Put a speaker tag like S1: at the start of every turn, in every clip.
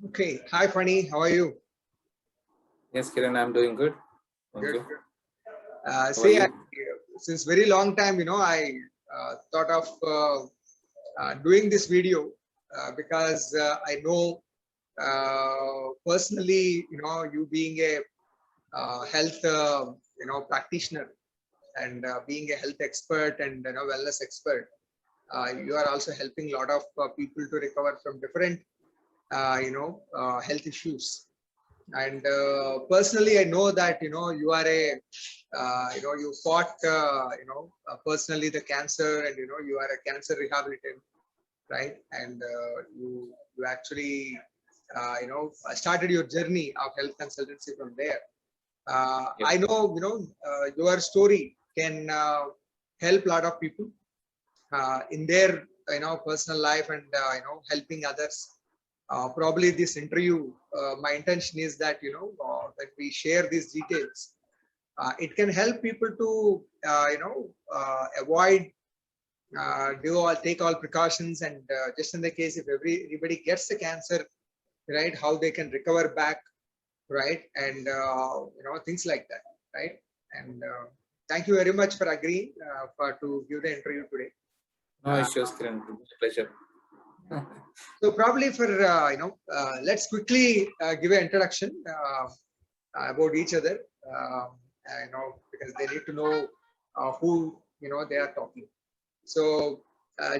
S1: Okay. Hi, Funny. How are you?
S2: Yes, Kiran, I'm doing good. Thank
S1: Good.
S2: you.
S1: Good.
S2: How are
S1: See,
S2: you?
S1: since very long time, I thought of doing this video because I know personally, you being a health, practitioner and being a health expert and wellness expert, you are also helping a lot of people to recover from different, health issues. And personally, I know that you are a you fought personally the cancer, and you are a cancer rehabilitant, right? And you actually started your journey of health consultancy from there.
S2: Yep.
S1: I know your story can help a lot of people in their personal life, and helping others. Probably this interview, my intention is that that we share these details. It can help people to avoid, do all take all precautions, and just in the case if everybody gets the cancer, right, how they can recover back, right? And things like that, right? And thank you very much for agreeing for to give the interview today.
S2: No
S1: uh,
S2: issues, Kiran. It's a pleasure.
S1: so probably for let's quickly give an introduction about each other, um, because they need to know who they are talking. So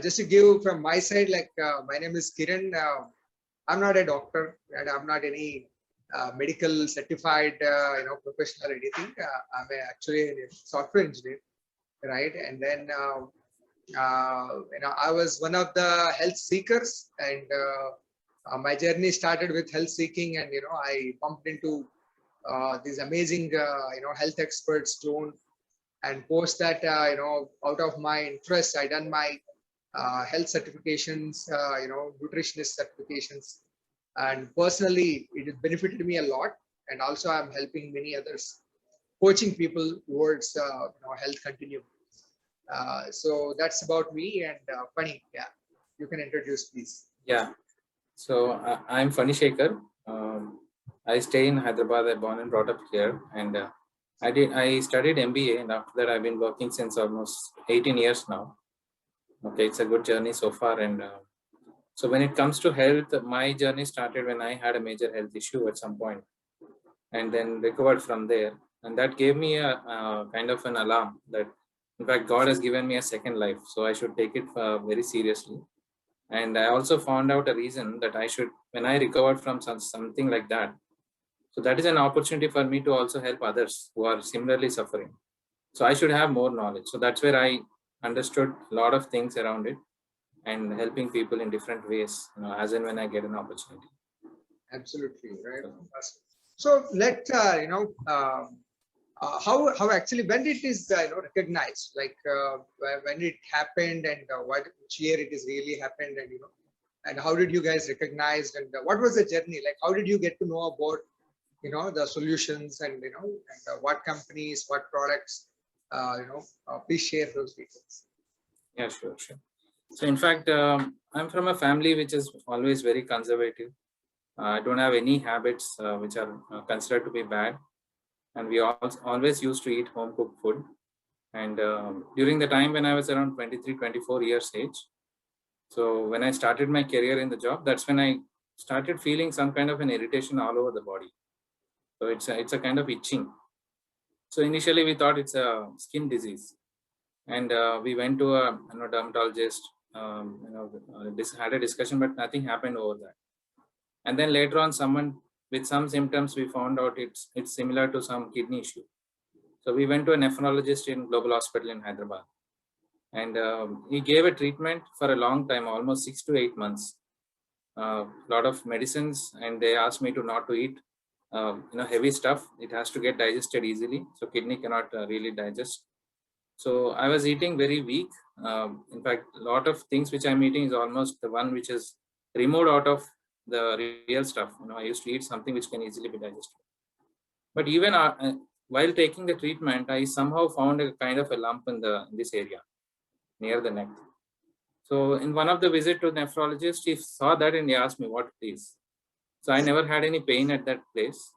S1: just to give from my side, like my name is Kiran. I'm not a doctor, and I'm not any medical certified professional or anything. Actually a software engineer, right? And then I was one of the health seekers, and my journey started with health seeking, and I bumped into these amazing health experts clone, and post that out of my interest I done my health certifications, nutritionist certifications, and personally it has benefited me a lot. And also I'm helping many others, coaching people towards health continuum. So that's about me. And Funny, yeah, you can introduce, please.
S2: Yeah. So I'm Funny Shekhar. I stay in Hyderabad. I born and brought up here, and I studied MBA, and after that I've been working since almost 18 years now. Okay, it's a good journey so far. And so when it comes to health, my journey started when I had a major health issue at some point, and then recovered from there. And that gave me a kind of an alarm that, in fact, God has given me a second life, so I should take it very seriously. And I also found out a reason that I should, when I recovered from something like that, so that is an opportunity for me to also help others who are similarly suffering. So I should have more knowledge. So that's where I understood a lot of things around it and helping people in different ways, as and when I get an opportunity.
S1: Absolutely right.
S2: So,
S1: So let how actually when it is recognized, like when it happened, and what which year it is really happened, and and how did you guys recognize, and what was the journey like? How did you get to know about the solutions, and and what companies, what products, please share those details.
S2: yeah, sure, sure. So in fact, I'm from a family which is always very conservative. I don't have any habits which are considered to be bad, and we always used to eat home cooked food. And during the time when I was around 23, 24 years age, so when I started my career in the job, that's when I started feeling some kind of an irritation all over the body. So it's a kind of itching. So initially we thought it's a skin disease, and we went to a dermatologist. Had a discussion, but nothing happened over that. And then later on, someone with some symptoms, we found out it's similar to some kidney issue. So we went to a nephrologist in Global Hospital in Hyderabad, and he gave a treatment for a long time, almost 6 to 8 months. A lot of medicines, and they asked me to not to eat heavy stuff. It has to get digested easily, so kidney cannot really digest. So I was eating very weak. In fact, a lot of things which I'm eating is almost the one which is removed out of the real stuff. I used to eat something which can easily be digested. But even while taking the treatment, I somehow found a kind of a lump in this area near the neck. So in one of the visit to the nephrologist, he saw that and he asked me what it is. So I never had any pain at that place.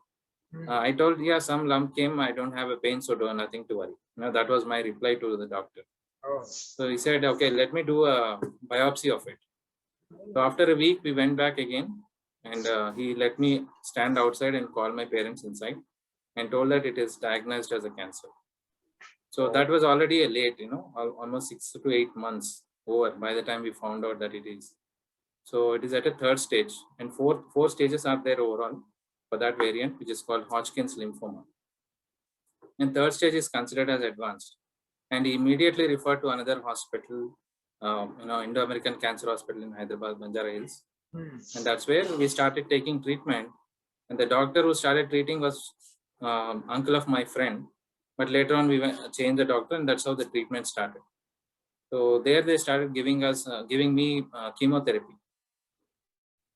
S1: Hmm.
S2: I told, yeah, some lump came. I don't have a pain, so do nothing to worry. That was my reply to the doctor.
S1: Oh.
S2: So he said, okay, let me do a biopsy of it. So after a week, we went back again, and he let me stand outside and call my parents inside, and told that it is diagnosed as a cancer. So that was already a late, almost 6 to 8 months over by the time we found out that it is. So it is at a third stage, and four stages are there overall for that variant, which is called Hodgkin's lymphoma. And third stage is considered as advanced, and immediately referred to another hospital, Indo-American Cancer Hospital in Hyderabad, Banjara Hills.
S1: Hmm.
S2: And that's where we started taking treatment. And the doctor who started treating was uncle of my friend. But later on, we changed the doctor, and that's how the treatment started. So there they started giving me chemotherapy,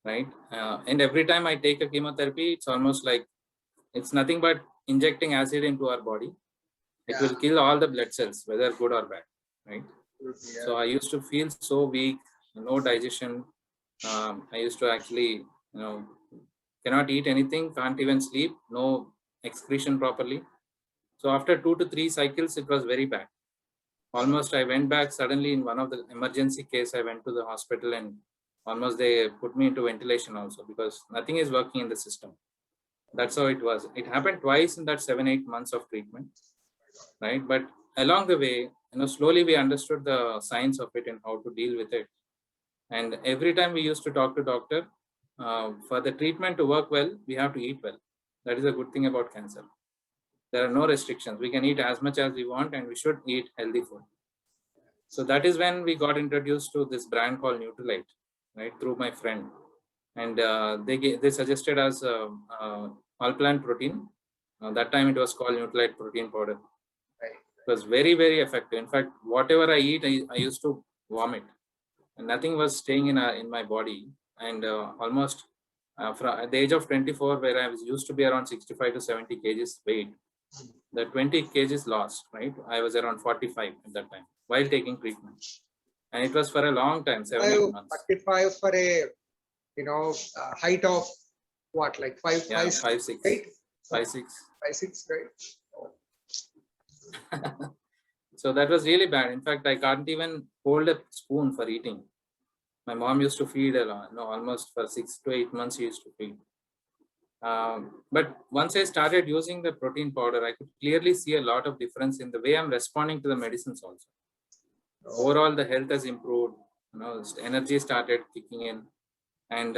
S2: right? And every time I take a chemotherapy, it's almost like it's nothing but injecting acid into our body. It will kill all the blood cells, whether good or bad, right?
S1: Yeah.
S2: So I used to feel so weak, no digestion. I used to actually, cannot eat anything, can't even sleep, no excretion properly. So after 2 to 3 cycles, it was very bad. Almost I went back suddenly in one of the emergency case. I went to the hospital, and almost they put me into ventilation also, because nothing is working in the system. That's how it was. It happened twice in that 7-8 months of treatment, right? But along the way, slowly we understood the science of it and how to deal with it. And every time we used to talk to doctor, for the treatment to work well, we have to eat well. That is a good thing about cancer. There are no restrictions. We can eat as much as we want, and we should eat healthy food. So that is when we got introduced to this brand called Nutrilite, right, through my friend. And they suggested us all plant protein. That time it was called Nutrilite protein powder.
S1: Right.
S2: It was very, very effective. In fact, whatever I eat, I used to vomit, and nothing was staying in my body. And almost from at the age of 24, where I was used to be around 65 to 70 kgs weight, the 20 kgs lost, right? I was around 45 at that time while taking treatment. And it was for a long time, 7-8 months.
S1: 45 for a, height of what, like 5,
S2: Yeah,
S1: 5,
S2: 5'6",
S1: right?
S2: 5'6".
S1: 5'6", right?
S2: So that was really bad. In fact, I can't even hold a spoon for eating. My mom used to feed a lot, almost for 6 to 8 months she used to feed. But once I started using the protein powder, I could clearly see a lot of difference in the way I'm responding to the medicines also. Overall, the health has improved, energy started kicking in. And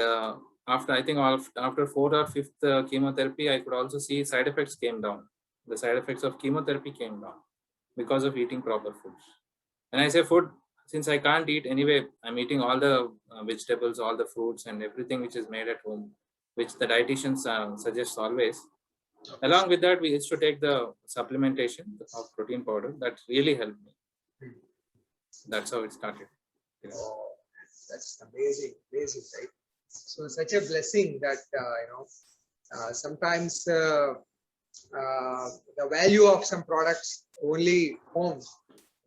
S2: after 4th or 5th chemotherapy, I could also see side effects came down. The side effects of chemotherapy came down because of eating proper food. And I say food, since I can't eat anyway, I'm eating all the vegetables, all the fruits, and everything which is made at home, which the dietitians suggest always. Along with that, we used to take the supplementation of protein powder. That really helped me. That's how it started.
S1: Oh, that's amazing, right? So such a blessing that sometimes the value of some products only comes,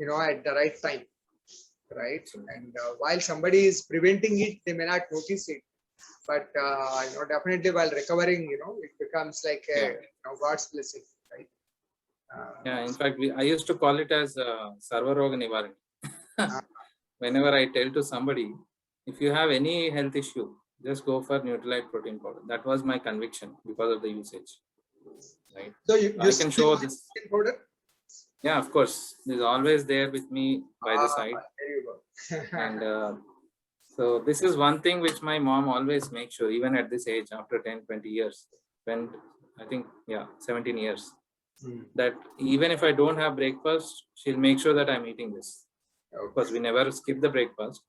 S1: at the right time, right? And while somebody is preventing it, they may not notice it, but definitely while recovering, it becomes like a God's blessing, right?
S2: Yeah, in fact, I used to call it as Sarva Roga Nivarani. Whenever I tell to somebody, if you have any health issue, just go for Nutrilite protein powder. That was my conviction because of the usage. Right.
S1: So you
S2: I can show this.
S1: protein powder?
S2: Yeah, of course. It's always there with me by the side.
S1: There you go.
S2: And so this is one thing which my mom always makes sure, even at this age, after 10, 20 years, when I think, 17 years, that even if I don't have breakfast, she'll make sure that I'm eating this. Of course, we never skip the breakfast,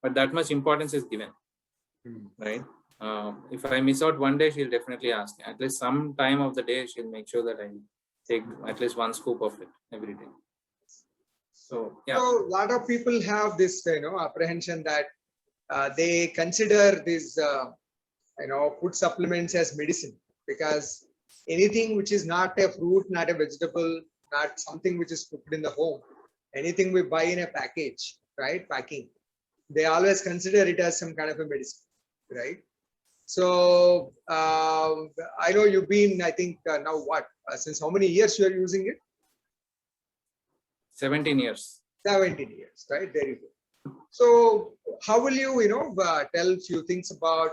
S2: but that much importance is given, right? If I miss out one day, she'll definitely ask. At least some time of the day, she'll make sure that I take at least one scoop of it every day. So, yeah.
S1: So a lot of people have this, apprehension that they consider these, food supplements as medicine, because anything which is not a fruit, not a vegetable, not something which is cooked in the home, anything we buy in a package, right? Packing, they always consider it as some kind of a medicine, right? So I know you've been, I think now what, since how many years you are using it?
S2: 17 years.
S1: 17 years, right? Very good. So how will you, tell few things about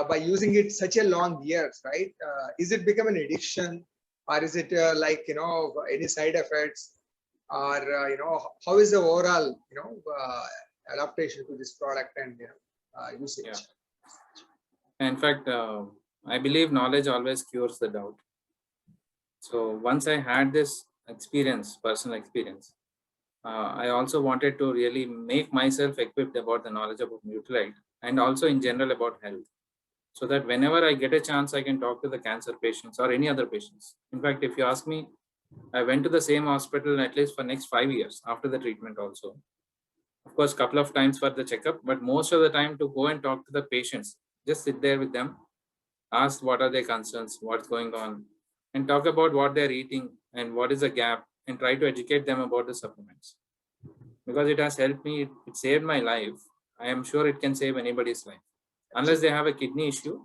S1: by using it such a long years, right? Is it become an addiction, or is it like, any side effects, or, how is the overall, adaptation to this product and, usage?
S2: Yeah. In fact, I believe knowledge always cures the doubt. So once I had this experience, personal experience, I also wanted to really make myself equipped about the knowledge about Nutrilite and also in general about health, so that whenever I get a chance, I can talk to the cancer patients or any other patients. In fact, if you ask me, I went to the same hospital at least for next 5 years after the treatment also. Of course, couple of times for the checkup, but most of the time to go and talk to the patients, just sit there with them, ask what are their concerns, what's going on, and talk about what they're eating and what is the gap, and try to educate them about the supplements. Because it has helped me, it saved my life. I am sure it can save anybody's life. Unless they have a kidney issue,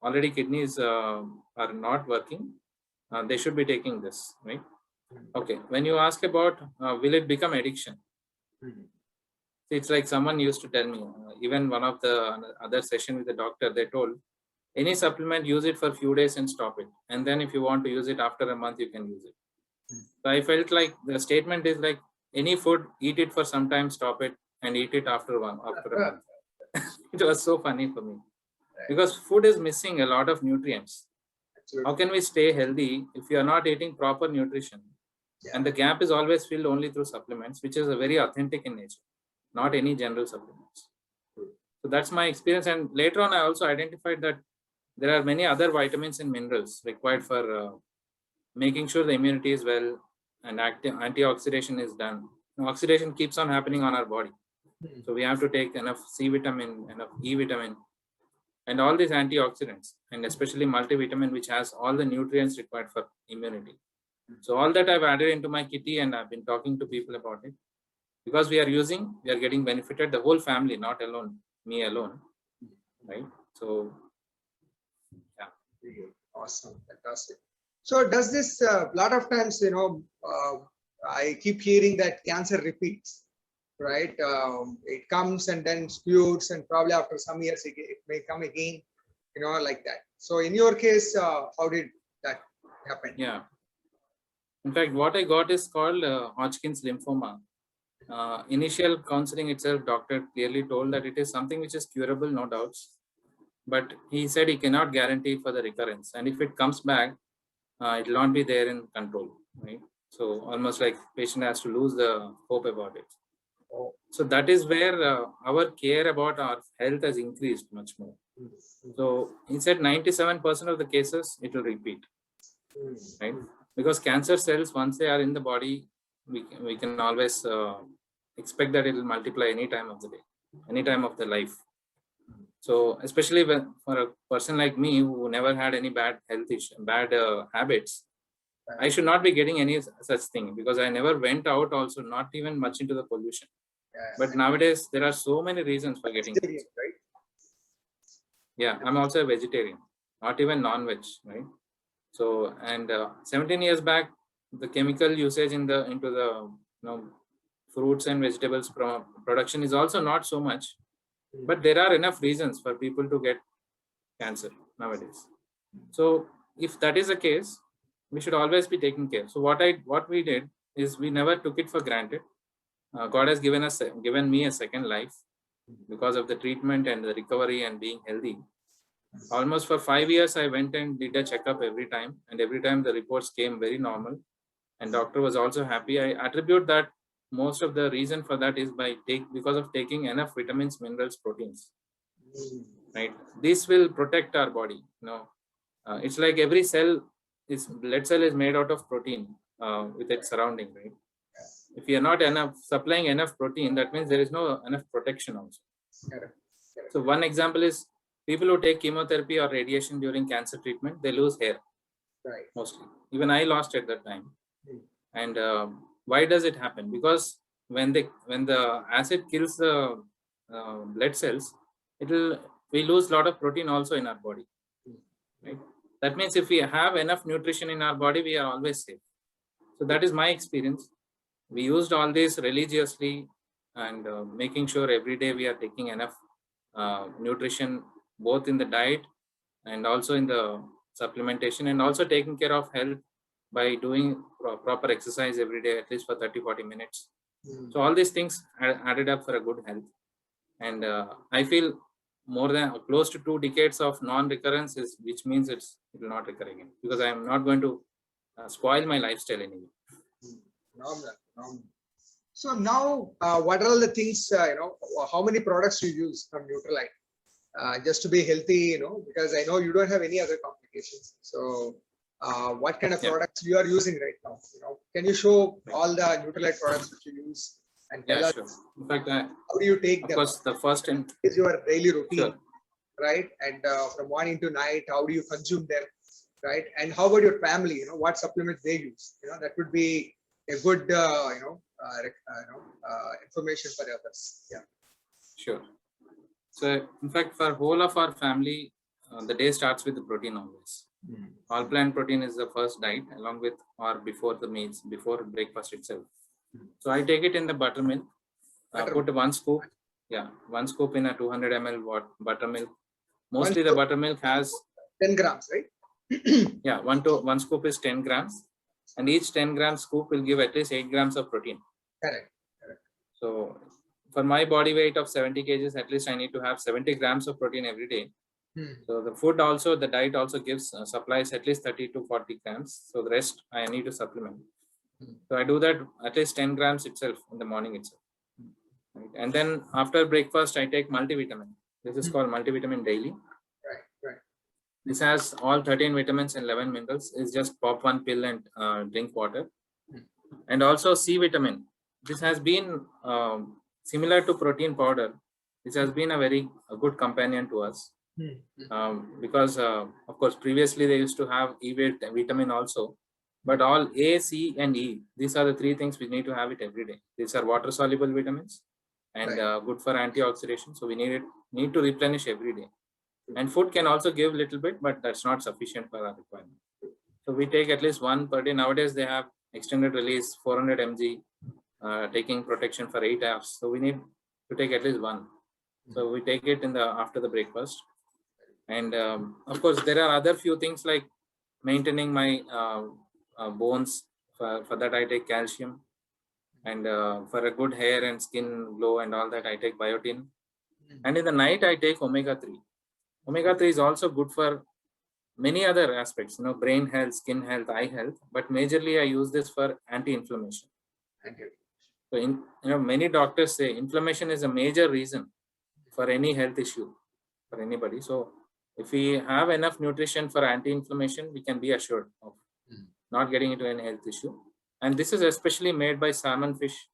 S2: already kidneys are not working, they should be taking this, right? Okay, when you ask about will it become addiction? It's like someone used to tell me, even one of the other session with the doctor, they told, any supplement, use it for a few days and stop it. And then if you want to use it after a month, you can use it. So I felt like the statement is like, any food, eat it for some time, stop it, and eat it after a month. It was so funny for me, because food is missing a lot of nutrients. How can we stay healthy if you are not eating proper nutrition? And the gap is always filled only through supplements, which is a very authentic in nature, not any general supplements. So that's my experience. And later on, I also identified that there are many other vitamins and minerals required for making sure the immunity is well and antioxidation is done. Oxidation keeps on happening on our body. So we have to take enough C vitamin, enough E vitamin, and all these antioxidants, and especially multivitamin, which has all the nutrients required for immunity. So all that I've added into my kitty, and I've been talking to people about it. Because we are getting benefited, the whole family, not alone, me alone, right? So, yeah.
S1: Awesome, fantastic. So does this, lot of times, I keep hearing that cancer repeats, right? It comes and then sputes, and probably after some years it may come again, like that. So in your case, how did that happen?
S2: Yeah. In fact, what I got is called Hodgkin's lymphoma. Initial counseling itself, doctor clearly told that it is something which is curable, no doubts. But he said he cannot guarantee for the recurrence. And if it comes back, it will not be there in control, right? So almost like patient has to lose the hope about it. So that is where our care about our health has increased much more. So he said 97% of the cases it will repeat, right? Because cancer cells, once they are in the body, we can always expect that it will multiply any time of the day, any time of the life. So especially for a person like me who never had any bad health issue, bad habits, I should not be getting any such thing, because I never went out also, not even much into the pollution. But nowadays there are so many reasons for getting cancer.
S1: Right?
S2: Yeah, I'm also a vegetarian, not even non-veg, right? So, and 17 years back, the chemical usage into the fruits and vegetables production is also not so much, but there are enough reasons for people to get cancer nowadays. So if that is the case, we should always be taking care. So what we did is we never took it for granted. God has given me a second life because of the treatment and the recovery and being healthy. Almost for 5 years, I went and did a checkup every time, and every time the reports came very normal, and doctor was also happy. I attribute that most of the reason for that is because of taking enough vitamins, minerals, proteins, right? This will protect our body. It's like every blood cell is made out of protein with its surrounding, right? If you are not supplying enough protein, that means there is no enough protection also. So one example is people who take chemotherapy or radiation during cancer treatment, they lose hair,
S1: right?
S2: Mostly. Even I lost at that time. And why does it happen? Because when the acid kills the blood cells, it will we lose a lot of protein also in our body. Right? That means if we have enough nutrition in our body, we are always safe. So that is my experience. We used all this religiously and making sure every day we are taking enough nutrition, both in the diet and also in the supplementation, and also taking care of health by doing proper exercise every day, at least for 30-40 minutes. So all these things added up for a good health. And I feel more than close to 2 decades of non-recurrence is, which means it will not recur again, because I am not going to spoil my lifestyle anyway.
S1: Phenomenal. So now, what are all the things, how many products you use from Nutralite just to be healthy, because I know you don't have any other complications. So what kind of products you are using right now? Can you show all the Nutralite products which you use and tell us,
S2: sure. In fact,
S1: how do you take them?
S2: Of course, the first and
S1: is your daily routine,
S2: sure.
S1: right? And from morning to night, how do you consume them, right? And how about your family? What supplements they use? That would be a good, information for others. Yeah.
S2: Sure. So, in fact, for whole of our family, the day starts with the protein always. All plant protein is the first diet, along with or before the meals, before breakfast itself. So I take it in the buttermilk. Put 1 scoop. Yeah, 1 scoop in a 200 ml buttermilk. Mostly the buttermilk has
S1: 10 grams, right?
S2: Yeah, 1 scoop is 10 grams, and each 10 gram scoop will give at least 8 grams of protein.
S1: Correct.
S2: So for my body weight of 70 kgs, at least I need to have 70 grams of protein every day. So the food also, the diet also gives supplies at least 30 to 40 grams. So the rest I need to supplement. So I do that at least 10 grams itself in the morning itself. Right? And then after breakfast, I take multivitamin. This is called multivitamin daily.
S1: Right.
S2: This has all 13 vitamins and 11 minerals. It's just pop 1 pill and drink water. And also C vitamin. This has been similar to protein powder. This has been a good companion to us. Because of course previously they used to have E vitamin also, but all A, C and E, these are the 3 things we need to have it every day. These are water soluble vitamins and good for antioxidation, so we need to replenish every day. And food can also give little bit, but that's not sufficient for our requirement. So we take at least 1 per day. Nowadays they have extended release 400 mg taking protection for 8 hours, so we need to take at least 1. So we take it after the breakfast. And of course, there are other few things like maintaining my bones. For that, I take calcium. And for a good hair and skin glow and all that, I take biotin. And in the night, I take omega-3. Omega-3 is also good for many other aspects, brain health, skin health, eye health. But majorly, I use this for anti-inflammation. So, many doctors say inflammation is a major reason for any health issue for anybody. So, if we have enough nutrition for anti-inflammation, we can be assured of not getting into any health issue. And this is especially made by salmon fish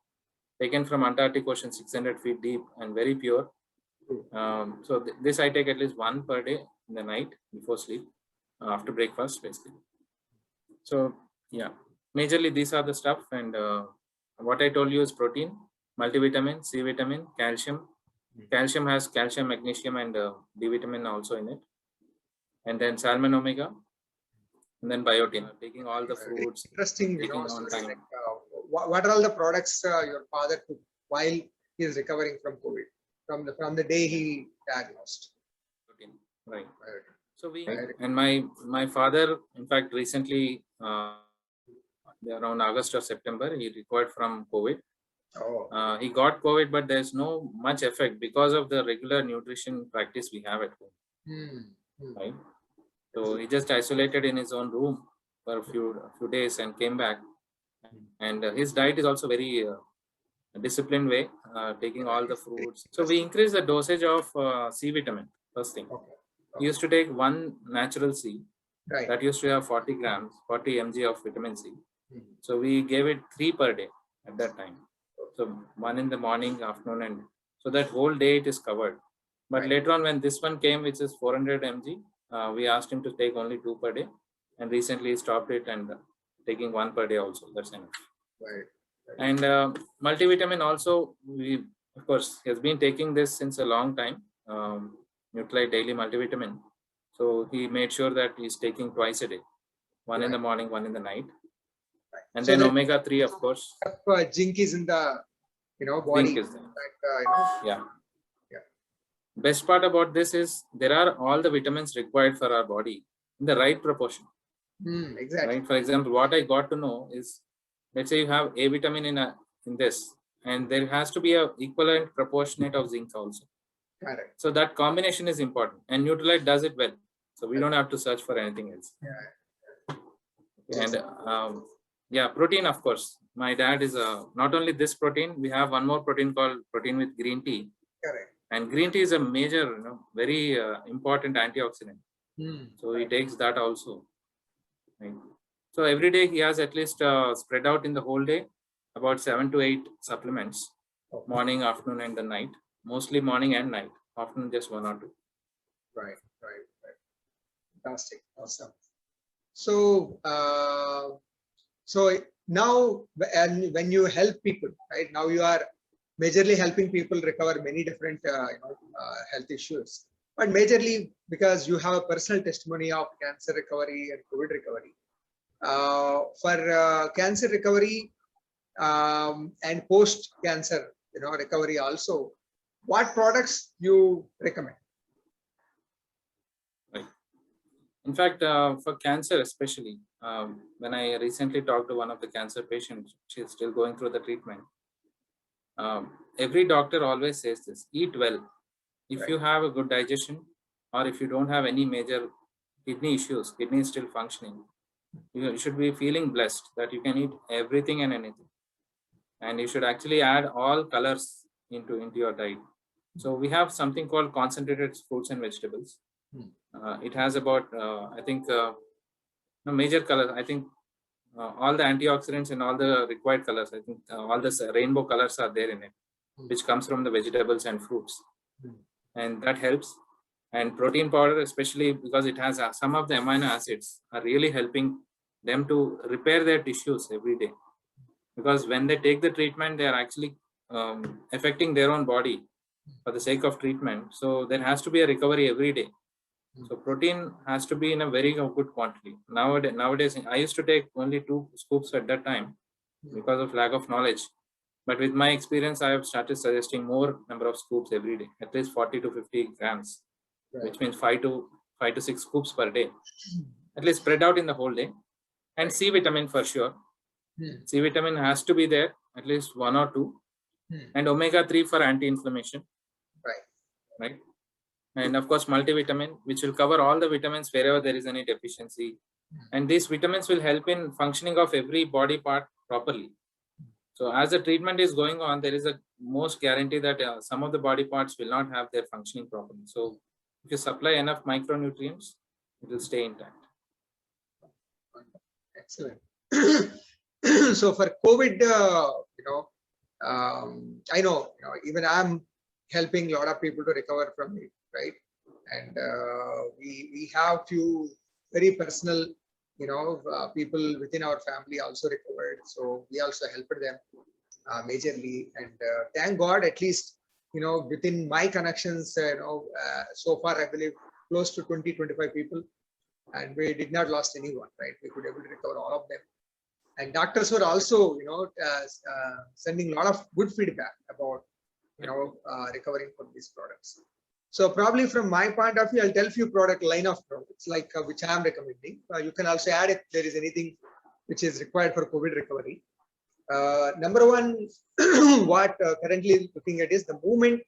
S2: taken from Antarctic Ocean, 600 feet deep and very pure. So this I take at least 1 per day in the night before sleep, after breakfast basically. So yeah, majorly these are the stuff. And what I told you is protein, multivitamin, C vitamin, calcium. Calcium has calcium, magnesium and D vitamin also in it. And then salmon omega, and then biotin. Taking all the fruits.
S1: Interesting. What are all the products your father took while he is recovering from COVID? From the day he diagnosed.
S2: Right. So and my father, in fact, recently around August or September, he recovered from COVID. He got COVID, but there's no much effect because of the regular nutrition practice we have at home. Right. So he just isolated in his own room for a few days and came back. And his diet is also very disciplined way, taking all the fruits. So we increase the dosage of C vitamin, first thing. He used to take 1 natural C. That used to have 40 grams, 40 mg of vitamin C. So we gave it 3 per day at that time. So 1 in the morning, afternoon, and so that whole day it is covered. But later on, when this one came, which is 400 mg, we asked him to take only 2 per day, and recently he stopped it and taking 1 per day also. That's enough. And multivitamin also, of course, he has been taking this since a long time. Nutralite Daily Multivitamin. So he made sure that he's taking twice a day, one in the morning, one in the night. And
S1: So
S2: then
S1: that
S2: omega-3, of course.
S1: zinc is in the body.
S2: Zinc is there.
S1: That,
S2: Yeah.
S1: Yeah.
S2: Best part about this is there are all the vitamins required for our body in the right proportion.
S1: Exactly.
S2: Right. For example, what I got to know is, let's say you have A vitamin in this, and there has to be a equivalent proportionate of zinc also.
S1: Correct.
S2: So that combination is important, and Nutralite does it well. So we don't have to search for anything else.
S1: Yeah.
S2: And yeah, protein, of course. My dad is not only this protein. We have one more protein called protein with green tea.
S1: Correct.
S2: And green tea is a major, very important antioxidant. So he takes that also. Right. So every day he has at least spread out in the whole day about 7 to 8 supplements, morning, afternoon, and the night. Mostly morning and night. Afternoon just 1 or 2.
S1: Right. Fantastic. Awesome. So, so now, and when you help people, right now you are majorly helping people recover many different health issues, but majorly because you have a personal testimony of cancer recovery and COVID recovery. For cancer recovery and post-cancer, recovery also, what products you recommend?
S2: Right. In fact, for cancer especially, when I recently talked to one of the cancer patients, she's still going through the treatment. Every doctor always says this: eat well. If you have a good digestion, or if you don't have any major kidney issues, kidney is still functioning, you should be feeling blessed that you can eat everything and anything. And you should actually add all colors into your diet. So we have something called concentrated fruits and vegetables. It has about, I think, major colors. I think all the antioxidants and all the required colors, I think all the rainbow colors are there in it, which comes from the vegetables and fruits. And that helps. And protein powder, especially because it has some of the amino acids, are really helping them to repair their tissues every day. Because when they take the treatment, they are actually affecting their own body for the sake of treatment. So there has to be a recovery every day. So protein has to be in a very good quantity. Nowadays, I used to take only 2 scoops at that time because of lack of knowledge. But with my experience, I have started suggesting more number of scoops every day, at least 40 to 50 grams, which means 5 to 6 scoops per day, at least spread out in the whole day. And C vitamin for sure. C vitamin has to be there, at least 1 or 2, and omega-3 for anti-inflammation. Right. And of course, multivitamin, which will cover all the vitamins wherever there is any deficiency. And these vitamins will help in functioning of every body part properly. So as the treatment is going on, there is a most guarantee that some of the body parts will not have their functioning properly. So if you supply enough micronutrients, it will stay intact.
S1: Excellent. So for COVID, I know, even I'm helping a lot of people to recover from it, right? And we have few very personal, people within our family also recovered. So we also helped them majorly. And thank God, at least, within my connections, so far, I believe close to 20-25 people. And we did not lost anyone, right? We could able to recover all of them. And doctors were also, sending a lot of good feedback about, recovering from these products. So probably from my point of view, I'll tell few product line of products like which I am recommending. You can also add if there is anything which is required for COVID recovery. Number one, what currently looking at is the moment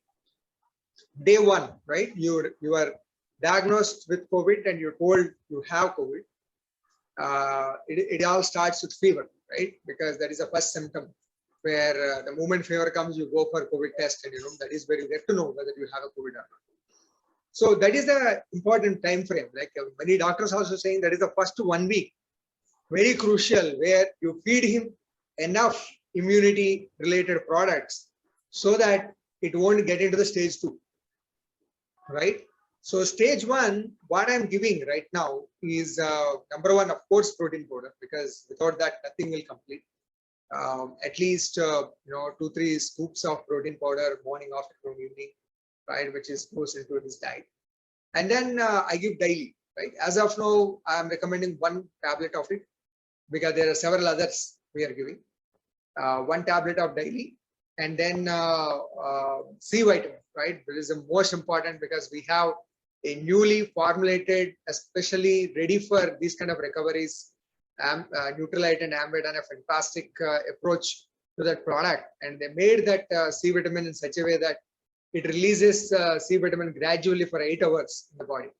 S1: day one, right? You are diagnosed with COVID and you're told you have COVID. It all starts with fever, right? Because that is the first symptom where the moment fever comes, you go for COVID test and that is where you get to know whether you have a COVID or not. So that is the important time frame. Like many doctors also saying that is the first 1 week, very crucial, where you feed him enough immunity related products so that it won't get into the stage 2, right? So stage 1, what I'm giving right now is number 1, of course, protein powder, because without that, nothing will complete. At least 2-3 scoops of protein powder morning, afternoon, evening, right, which is goes into his diet. And then I give daily, right? As of now, I am recommending 1 tablet of it because there are several others we are giving. 1 tablet of daily, and then C vitamin, right? That is the most important because we have a newly formulated, especially ready for these kind of recoveries, Nutralite and Ambed, and a fantastic approach to that product. And they made that C vitamin in such a way that it releases C vitamin gradually for 8 hours in the body.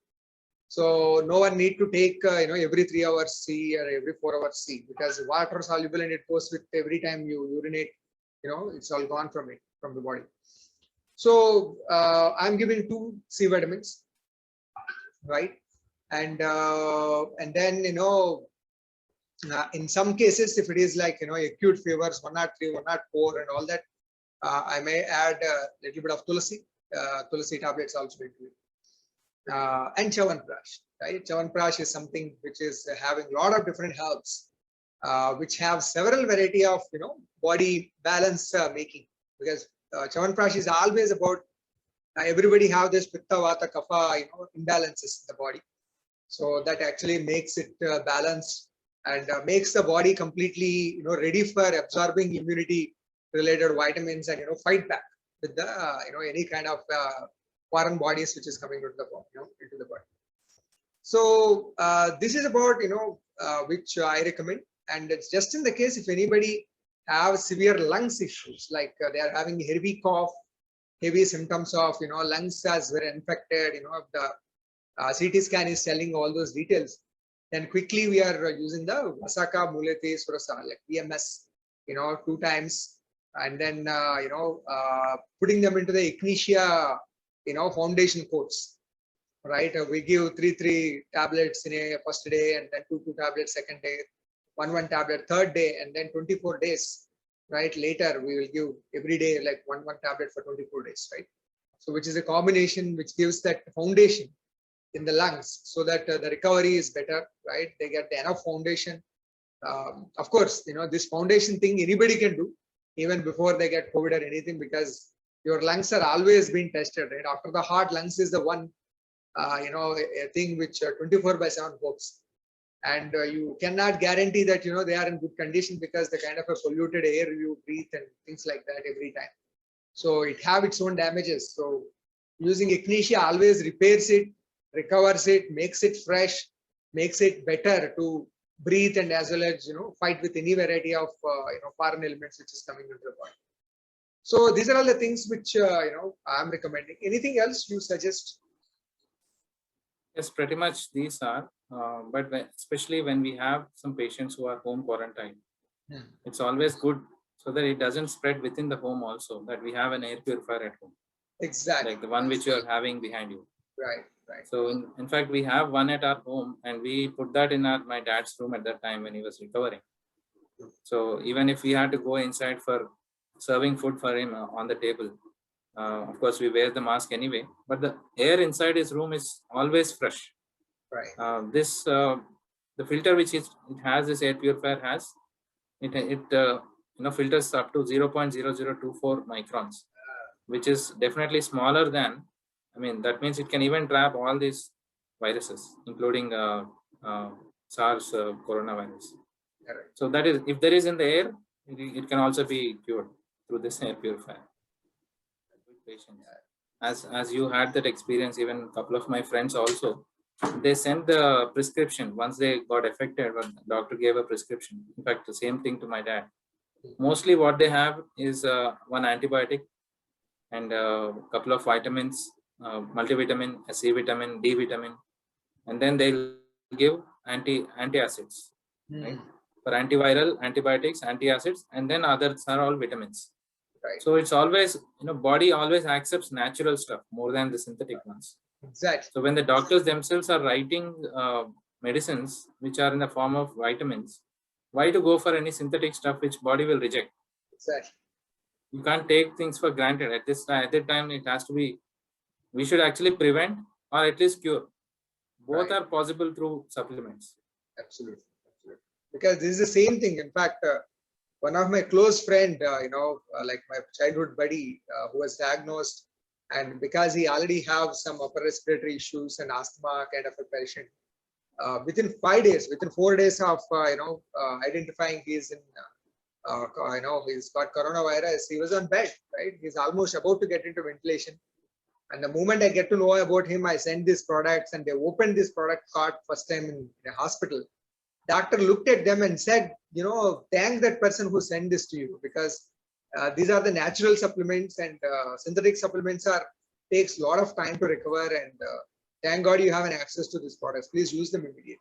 S1: So no one need to take every 3 hours C or every 4 hours C, because water soluble and it goes with every time you urinate. It's all gone from the body. So I'm giving 2 C vitamins, right? And then in some cases, if it is like acute fevers 103, 104, and all that, I may add a little bit of tulsi. Tulsi tablets also into it. And Chyawanprash, right? Chyawanprash is something which is having a lot of different herbs, which have several variety of body balance making, because Chyawanprash is always about everybody have this pitta vata kapha imbalances in the body, so that actually makes it balanced and makes the body completely ready for absorbing immunity related vitamins and fight back with the any kind of foreign bodies which is coming into the body. So this is about which I recommend, and it's just in the case if anybody have severe lungs issues, like they are having heavy cough, heavy symptoms of lungs as very infected, if the CT scan is telling all those details, then quickly we are using the Vasaka Muleti Surasa, like VMS, 2 times, and then putting them into the Ignitia foundation course, right? We give 3 tablets in a first day, and then 2 tablets second day, 1 tablet third day, and then 24 days, right? Later we will give every day like 1 tablet for 24 days, right? So which is a combination which gives that foundation in the lungs, so that the recovery is better, right? They get enough foundation. Of course, this foundation thing anybody can do even before they get COVID or anything, because your lungs are always being tested, right? After the heart, lungs is the one, a thing which 24/7 works. And you cannot guarantee that, they are in good condition, because the kind of a polluted air you breathe and things like that every time. So it have its own damages. So using Ignitia always repairs it, recovers it, makes it fresh, makes it better to breathe, and as well as, fight with any variety of, foreign elements which is coming into the body. So these are all the things which, I'm recommending. Anything else you suggest?
S2: Yes, pretty much these are, but especially when we have some patients who are home quarantined, it's always good so that it doesn't spread within the home also, that we have an air purifier at home.
S1: Exactly.
S2: Like the one which you are having behind you.
S1: Right.
S2: So in fact, we have one at our home, and we put that in my dad's room at that time when he was recovering. So even if we had to go inside for serving food for him on the table, of course we wear the mask anyway, but the air inside his room is always fresh.
S1: Right.
S2: The filter which it has, this air purifier has, it filters up to 0.0024 microns, which is definitely smaller than, that means it can even trap all these viruses, including SARS coronavirus.
S1: Right.
S2: So that is, if there is in the air, it can also be cured through this air purifier. As you had that experience, even a couple of my friends also, they sent the prescription once they got affected, but the doctor gave a prescription. In fact, the same thing to my dad. Mostly what they have is 1 antibiotic and a couple of vitamins, multivitamin, C vitamin, D vitamin, and then they'll give antacids, right? For antiviral, antibiotics, antacids, and then others are all vitamins.
S1: Right.
S2: So it's always, body always accepts natural stuff more than the synthetic ones.
S1: Exactly.
S2: So when the doctors themselves are writing medicines which are in the form of vitamins, why to go for any synthetic stuff which body will reject?
S1: Exactly.
S2: You can't take things for granted. At that time, it has to be, we should actually prevent or at least cure. Both are possible through supplements.
S1: Absolutely. Because this is the same thing. In fact, one of my close friend, like my childhood buddy, who was diagnosed And because he already have some upper respiratory issues and asthma kind of a patient, within 5 days, within 4 days of identifying he's in, he's got coronavirus, he was on bed, right? He's almost about to get into ventilation. And the moment I get to know about him, I send these products, and they opened this product cart first time in a hospital. Doctor looked at them and said, thank that person who sent this to you, because these are the natural supplements, and synthetic supplements takes a lot of time to recover. And thank God you have an access to these products. Please use them immediately.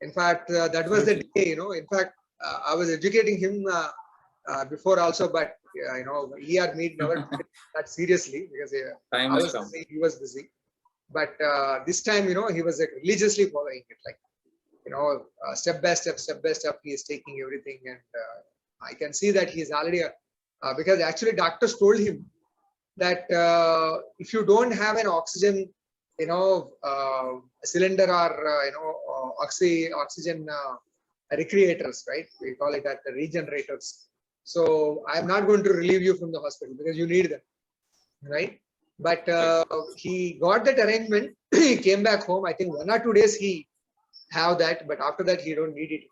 S1: In fact, that was the day. In fact, I was educating him before also, but he or me never took it that seriously, because
S2: Time
S1: I
S2: has
S1: was
S2: come.
S1: busy, he was busy. But this time, he was like religiously following it, like step by step, he is taking everything. And I can see that he is already because actually doctors told him that if you don't have an oxygen cylinder, or oxygen recreators, right, we call it at the regenerators, so I'm not going to relieve you from the hospital because you need them, right? But he got that arrangement. He came back home. I think 1 or 2 days he have that, but after that he don't need it,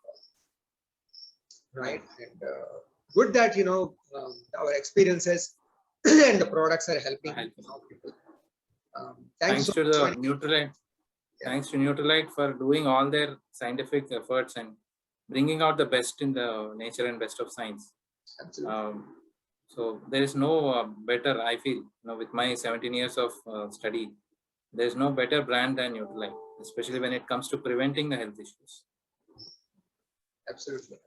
S1: right? And good that our experiences and the products are helping people.
S2: Thanks
S1: so
S2: to
S1: much,
S2: the
S1: Mani.
S2: Neutralite.
S1: Yeah.
S2: Thanks to Neutralite for doing all their scientific efforts and bringing out the best in the nature and best of science.
S1: Absolutely.
S2: So there is no better, I feel, with my 17 years of study, there is no better brand than Neutralite, especially when it comes to preventing the health issues.
S1: Absolutely.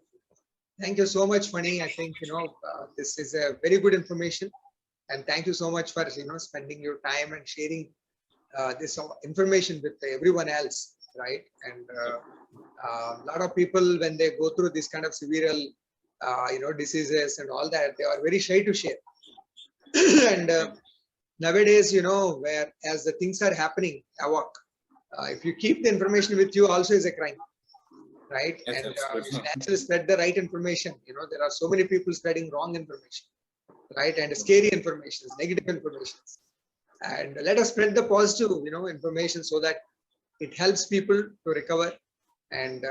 S1: Thank you so much, Mani. I think this is a very good information, and thank you so much for spending your time and sharing this information with everyone else, right? And a lot of people, when they go through this kind of severe diseases and all that, they are very shy to share. And nowadays, where as the things are happening, if you keep the information with you, also is a crime, right?
S2: Yes,
S1: And
S2: absolutely.
S1: you should actually spread the right information. There are so many people spreading wrong information, right? And scary information, negative information. And let us spread the positive, information, so that it helps people to recover. And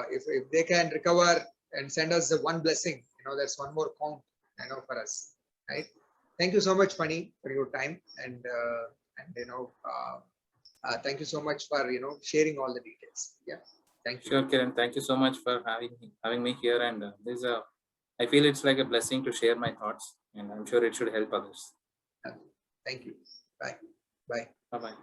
S1: if they can recover and send us the one blessing, that's one more count, for us, right? Thank you so much, Mani, for your time, and thank you so much for sharing all the details. Yeah, thank you.
S2: Sure, Kiran. Thank you so much for having me here. And I feel it's like a blessing to share my thoughts, and I'm sure it should help others.
S1: Thank you. Bye. Bye.
S2: Bye bye.